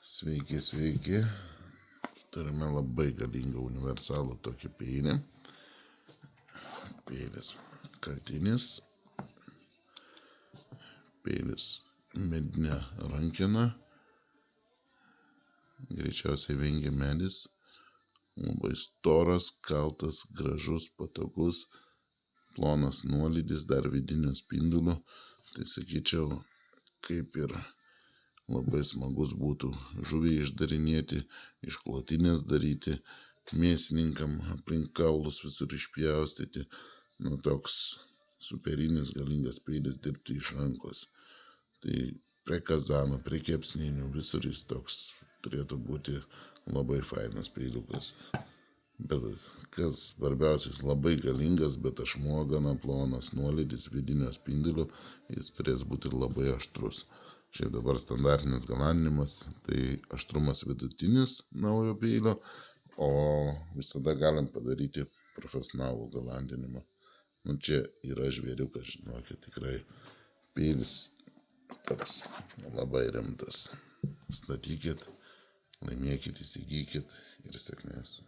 Sveiki, sveiki. Turime labai galingą universalų tokį peilį. Peilis kaltinis. Peilis medinė rankena. Greičiausiai vengia medis. Labai storas, kaltas, gražus, patogus. Plonas nuolydis, dar vidiniu spinduliu. Tai sakyčiau, kaip ir labai smagus būtų žuvį išdarinėti, išklotinės daryti, mėsininkam aplink kaulus visur išpjaustyti. Nu, toks superinis galingas peilis dirbti iš rankos. Tai prie kazano, prie kepsninių, visur jis toks turėtų būti labai fainas peiliukas. Bet kas svarbiausias, labai galingas, bet ašmuo gana plonas, nuolydis vidinio spindulio, jis turės būti labai aštrus. Šiaip dabar standartinis galandinimas, tai aštrumas vidutinis naujo peilio, o visada galim padaryti profesionalų galandinimą. Nu, čia yra žvėriukas, žinokit, tikrai peilis toks labai rimtas. Statykit, laimėkit, įsigykit ir sėkmės.